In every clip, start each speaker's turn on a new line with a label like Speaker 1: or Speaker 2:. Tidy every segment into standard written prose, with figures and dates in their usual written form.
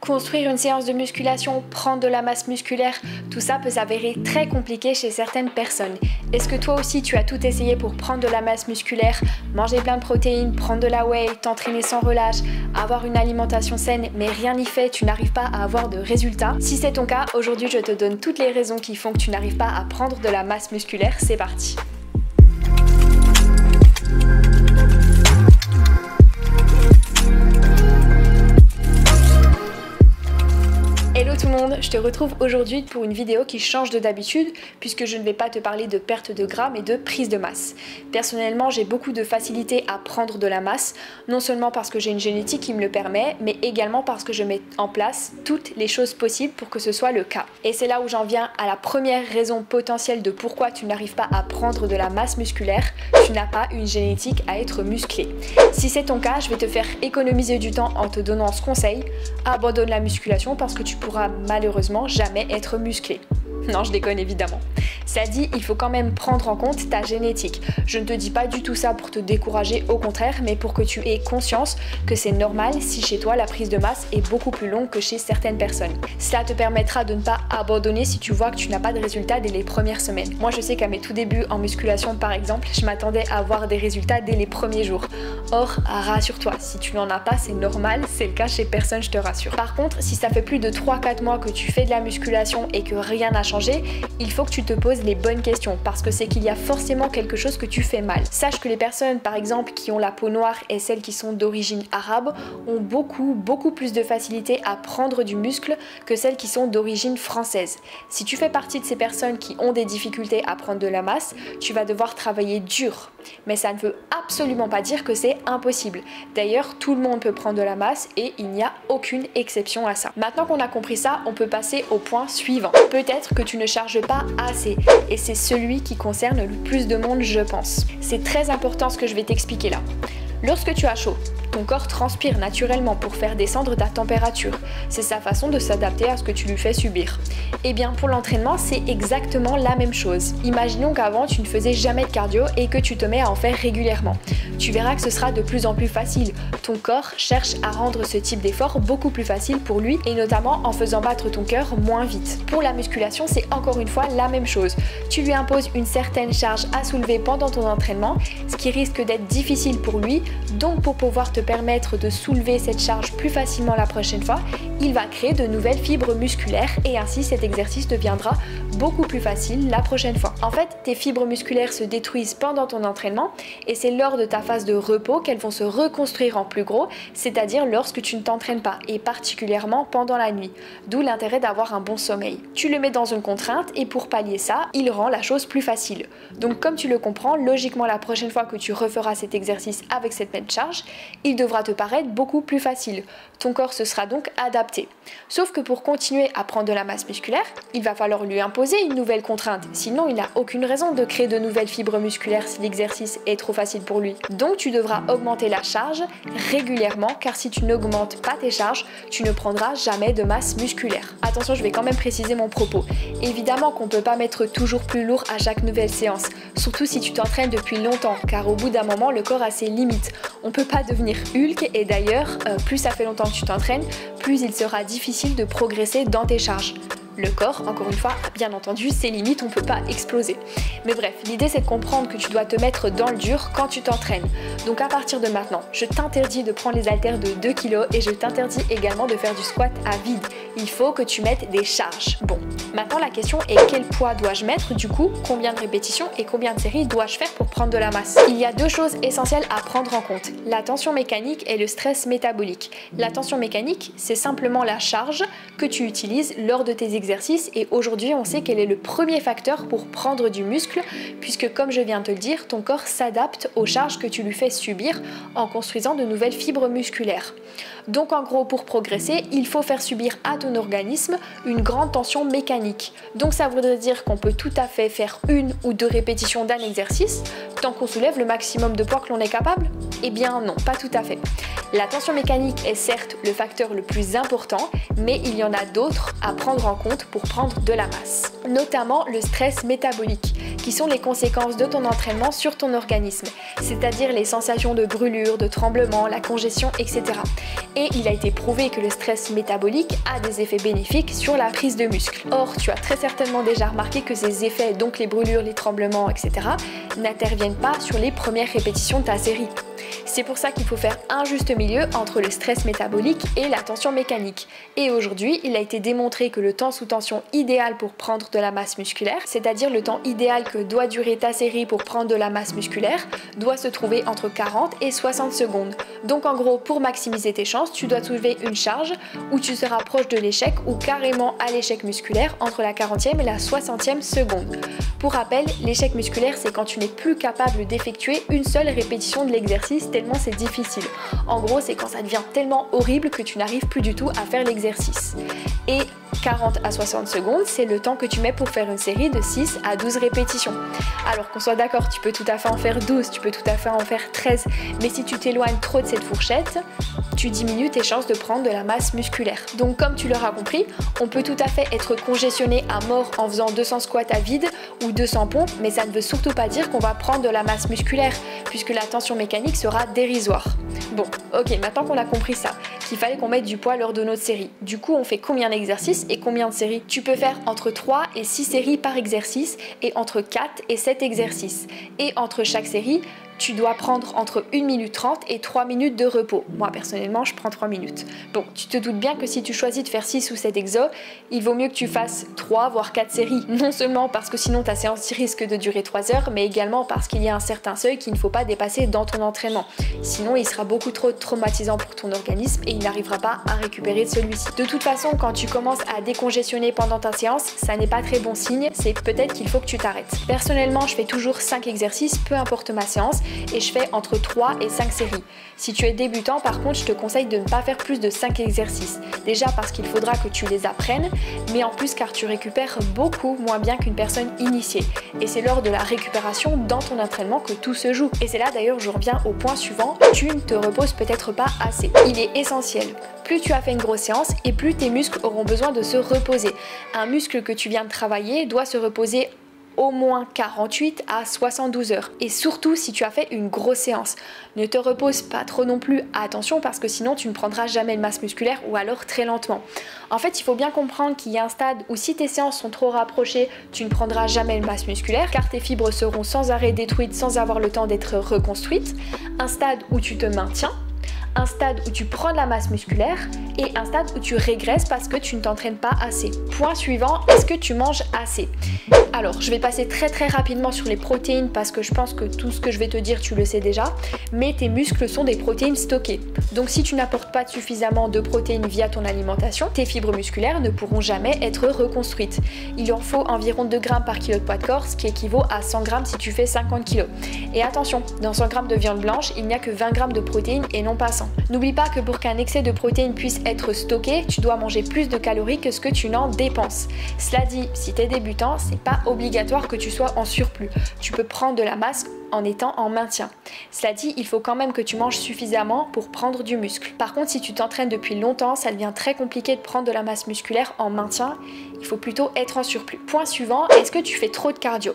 Speaker 1: Construire une séance de musculation, prendre de la masse musculaire, tout ça peut s'avérer très compliqué chez certaines personnes. Est-ce que toi aussi tu as tout essayé pour prendre de la masse musculaire, manger plein de protéines, prendre de la whey, t'entraîner sans relâche, avoir une alimentation saine, mais rien n'y fait, tu n'arrives pas à avoir de résultats? Si c'est ton cas, aujourd'hui je te donne toutes les raisons qui font que tu n'arrives pas à prendre de la masse musculaire. C'est parti! Hello tout le monde, je te retrouve aujourd'hui pour une vidéo qui change de d'habitude puisque je ne vais pas te parler de perte de gras mais de prise de masse. Personnellement, j'ai beaucoup de facilité à prendre de la masse, non seulement parce que j'ai une génétique qui me le permet, mais également parce que je mets en place toutes les choses possibles pour que ce soit le cas. Et c'est là où j'en viens à la première raison potentielle de pourquoi tu n'arrives pas à prendre de la masse musculaire, tu n'as pas une génétique à être musclé. Si c'est ton cas, je vais te faire économiser du temps en te donnant ce conseil: abandonne la musculation parce que tu pourras malheureusement jamais être musclé. Non, je déconne évidemment. Ça dit, il faut quand même prendre en compte ta génétique. Je ne te dis pas du tout ça pour te décourager, au contraire, mais pour que tu aies conscience que c'est normal si chez toi la prise de masse est beaucoup plus longue que chez certaines personnes. Cela te permettra de ne pas abandonner si tu vois que tu n'as pas de résultats dès les premières semaines. Moi, je sais qu'à mes tout débuts en musculation par exemple, je m'attendais à avoir des résultats dès les premiers jours. Or, rassure-toi, si tu n'en as pas, c'est normal, c'est le cas chez personne, je te rassure. Par contre, si ça fait plus de 3-4 mois que tu fais de la musculation et que rien n'a changé, il faut que tu te poses les bonnes questions parce que c'est qu'il y a forcément quelque chose que tu fais mal. Sache que les personnes par exemple qui ont la peau noire et celles qui sont d'origine arabe ont beaucoup plus de facilité à prendre du muscle que celles qui sont d'origine française. Si tu fais partie de ces personnes qui ont des difficultés à prendre de la masse, tu vas devoir travailler dur. Mais ça ne veut absolument pas dire que c'est impossible. D'ailleurs, tout le monde peut prendre de la masse et il n'y a aucune exception à ça. Maintenant qu'on a compris ça, on peut passer au point suivant. Peut-être que tu ne charges pas assez et c'est celui qui concerne le plus de monde, je pense. C'est très important ce que je vais t'expliquer là. Lorsque tu as chaud, ton corps transpire naturellement pour faire descendre ta température. C'est sa façon de s'adapter à ce que tu lui fais subir. Et bien pour l'entraînement, c'est exactement la même chose. Imaginons qu'avant tu ne faisais jamais de cardio et que tu te mets à en faire régulièrement. Tu verras que ce sera de plus en plus facile. Ton corps cherche à rendre ce type d'effort beaucoup plus facile pour lui et notamment en faisant battre ton cœur moins vite. Pour la musculation, c'est encore une fois la même chose. Tu lui imposes une certaine charge à soulever pendant ton entraînement, ce qui risque d'être difficile pour lui. Donc pour pouvoir te permettre de soulever cette charge plus facilement la prochaine fois, il va créer de nouvelles fibres musculaires et ainsi cet exercice deviendra beaucoup plus facile la prochaine fois. En fait, tes fibres musculaires se détruisent pendant ton entraînement et c'est lors de ta phase de repos qu'elles vont se reconstruire en plus gros, c'est-à-dire lorsque tu ne t'entraînes pas et particulièrement pendant la nuit. D'où l'intérêt d'avoir un bon sommeil. Tu le mets dans une contrainte et pour pallier ça, il rend la chose plus facile. Donc comme tu le comprends, logiquement la prochaine fois que tu referas cet exercice avec cette même charge, il devra te paraître beaucoup plus facile. Ton corps se sera donc adapté. Sauf que pour continuer à prendre de la masse musculaire, il va falloir lui imposer une nouvelle contrainte. Sinon, il n'a aucune raison de créer de nouvelles fibres musculaires si l'exercice est trop facile pour lui. Donc tu devras augmenter la charge régulièrement car si tu n'augmentes pas tes charges, tu ne prendras jamais de masse musculaire. Attention, je vais quand même préciser mon propos. Évidemment qu'on ne peut pas mettre toujours plus lourd à chaque nouvelle séance, surtout si tu t'entraînes depuis longtemps car au bout d'un moment, le corps a ses limites. On ne peut pas devenir Hulk et d'ailleurs, plus ça fait longtemps que tu t'entraînes, plus il sera difficile de progresser dans tes charges. Le corps, encore une fois, a bien entendu ses limites, on ne peut pas exploser. Mais bref, l'idée c'est de comprendre que tu dois te mettre dans le dur quand tu t'entraînes. Donc à partir de maintenant, je t'interdis de prendre les haltères de 2 kg et je t'interdis également de faire du squat à vide. Il faut que tu mettes des charges. Bon, maintenant la question est quel poids dois-je mettre du coup, combien de répétitions et combien de séries dois-je faire pour prendre de la masse? Il y a deux choses essentielles à prendre en compte, la tension mécanique et le stress métabolique. La tension mécanique, c'est simplement la charge que tu utilises lors de tes exercices et aujourd'hui on sait quel est le premier facteur pour prendre du muscle puisque comme je viens de te le dire, ton corps s'adapte aux charges que tu lui fais subir en construisant de nouvelles fibres musculaires. Donc en gros pour progresser, il faut faire subir à ton organisme une grande tension mécanique. Donc ça voudrait dire qu'on peut tout à fait faire 1 ou 2 répétitions d'un exercice tant qu'on soulève le maximum de poids que l'on est capable? Eh bien non, pas tout à fait. La tension mécanique est certes le facteur le plus important, mais il y en a d'autres à prendre en compte pour prendre de la masse. Notamment le stress métabolique, qui sont les conséquences de ton entraînement sur ton organisme, c'est-à-dire les sensations de brûlure, de tremblement, la congestion, etc. Et il a été prouvé que le stress métabolique a des effets bénéfiques sur la prise de muscle. Or, tu as très certainement déjà remarqué que ces effets, donc les brûlures, les tremblements, etc., n'interviennent pas sur les premières répétitions de ta série. C'est pour ça qu'il faut faire un juste milieu entre le stress métabolique et la tension mécanique. Et aujourd'hui, il a été démontré que le temps sous tension idéal pour prendre de la masse musculaire, c'est-à-dire le temps idéal que doit durer ta série pour prendre de la masse musculaire, doit se trouver entre 40 et 60 secondes. Donc en gros, pour maximiser tes chances, tu dois soulever une charge où tu seras proche de l'échec ou carrément à l'échec musculaire entre la 40e et la 60e seconde. Pour rappel, l'échec musculaire, c'est quand tu n'es plus capable d'effectuer une seule répétition de l'exercice tellement c'est difficile. En gros, c'est quand ça devient tellement horrible que tu n'arrives plus du tout à faire l'exercice. Et 40 à 60 secondes, c'est le temps que tu mets pour faire une série de 6 à 12 répétitions. Alors qu'on soit d'accord, tu peux tout à fait en faire 12, tu peux tout à fait en faire 13, mais si tu t'éloignes trop de cette fourchette, tu diminues tes chances de prendre de la masse musculaire. Donc comme tu l'auras compris, on peut tout à fait être congestionné à mort en faisant 200 squats à vide ou 200 pompes, mais ça ne veut surtout pas dire qu'on va prendre de la masse musculaire, puisque la tension mécanique sera dérisoire. Bon, ok, maintenant qu'on a compris ça, qu'il fallait qu'on mette du poids lors de notre série, du coup on fait combien d'exercices et combien de séries? Tu peux faire entre 3 et 6 séries par exercice et entre 4 et 7 exercices. Et entre chaque série, tu dois prendre entre 1 minute 30 et 3 minutes de repos. Moi personnellement, je prends 3 minutes. Bon, tu te doutes bien que si tu choisis de faire 6 ou 7 exos, il vaut mieux que tu fasses 3 voire 4 séries. Non seulement parce que sinon ta séance risque de durer 3 heures, mais également parce qu'il y a un certain seuil qu'il ne faut pas dépasser dans ton entraînement. Sinon, il sera beaucoup trop traumatisant pour ton organisme et il n'arrivera pas à récupérer de celui-ci. De toute façon, quand tu commences à décongestionner pendant ta séance, ça n'est pas très bon signe, c'est peut-être qu'il faut que tu t'arrêtes. Personnellement, je fais toujours 5 exercices, peu importe ma séance, et je fais entre 3 et 5 séries. Si tu es débutant, par contre, je te conseille de ne pas faire plus de 5 exercices. Déjà parce qu'il faudra que tu les apprennes, mais en plus car tu récupères beaucoup moins bien qu'une personne initiée. Et c'est lors de la récupération dans ton entraînement que tout se joue. Et c'est là d'ailleurs je reviens au point suivant, tu ne te reposes peut-être pas assez. Il est essentiel. Plus tu as fait une grosse séance et plus tes muscles auront besoin de se reposer. Un muscle que tu viens de travailler doit se reposer au moins 48 à 72 heures. Et surtout si tu as fait une grosse séance. Ne te repose pas trop non plus, attention, parce que sinon tu ne prendras jamais de masse musculaire ou alors très lentement. En fait, il faut bien comprendre qu'il y a un stade où si tes séances sont trop rapprochées, tu ne prendras jamais de masse musculaire car tes fibres seront sans arrêt détruites sans avoir le temps d'être reconstruites. Un stade où tu te maintiens, un stade où tu prends de la masse musculaire et un stade où tu régresses parce que tu ne t'entraînes pas assez. Point suivant, est-ce que tu manges assez? Alors, je vais passer très rapidement sur les protéines parce que je pense que tout ce que je vais te dire, tu le sais déjà, mais tes muscles sont des protéines stockées. Donc si tu n'apportes pas suffisamment de protéines via ton alimentation, tes fibres musculaires ne pourront jamais être reconstruites. Il en faut environ 2 grammes par kilo de poids de corps, ce qui équivaut à 100 grammes si tu fais 50 kg. Et attention, dans 100 grammes de viande blanche, il n'y a que 20 grammes de protéines et non pas 100. N'oublie pas que pour qu'un excès de protéines puisse être stocké, tu dois manger plus de calories que ce que tu n'en dépenses. Cela dit, si tu es débutant, c'est pas obligatoire que tu sois en surplus. Tu peux prendre de la masse en étant en maintien. Cela dit, il faut quand même que tu manges suffisamment pour prendre du muscle. Par contre, si tu t'entraînes depuis longtemps, ça devient très compliqué de prendre de la masse musculaire en maintien. Il faut plutôt être en surplus. Point suivant, est-ce que tu fais trop de cardio?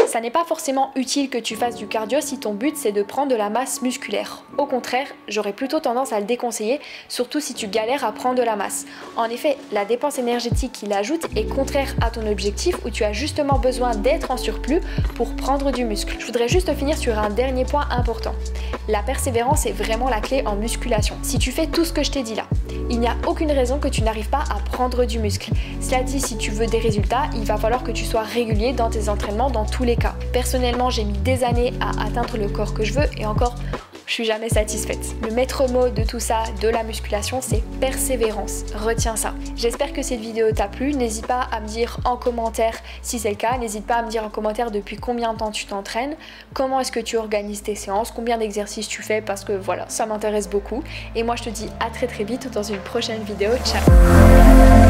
Speaker 1: Ça n'est pas forcément utile que tu fasses du cardio si ton but c'est de prendre de la masse musculaire. Au contraire, j'aurais plutôt tendance à le déconseiller, surtout si tu galères à prendre de la masse. En effet, la dépense énergétique qu'il ajoute est contraire à ton objectif où tu as justement besoin d'être en surplus pour prendre du muscle. Je voudrais juste finir sur un dernier point important. La persévérance est vraiment la clé en musculation. Si tu fais tout ce que je t'ai dit là, il n'y a aucune raison que tu n'arrives pas à prendre du muscle. Cela dit, si tu veux des résultats, il va falloir que tu sois régulier dans tes entraînements dans tous les cas. Personnellement, j'ai mis des années à atteindre le corps que je veux et encore, je suis jamais satisfaite. Le maître mot de tout ça, de la musculation, c'est persévérance. Retiens ça. J'espère que cette vidéo t'a plu. N'hésite pas à me dire en commentaire si c'est le cas. N'hésite pas à me dire en commentaire depuis combien de temps tu t'entraînes, comment est-ce que tu organises tes séances, combien d'exercices tu fais parce que voilà, ça m'intéresse beaucoup. Et moi, je te dis à très vite dans une prochaine vidéo. Ciao!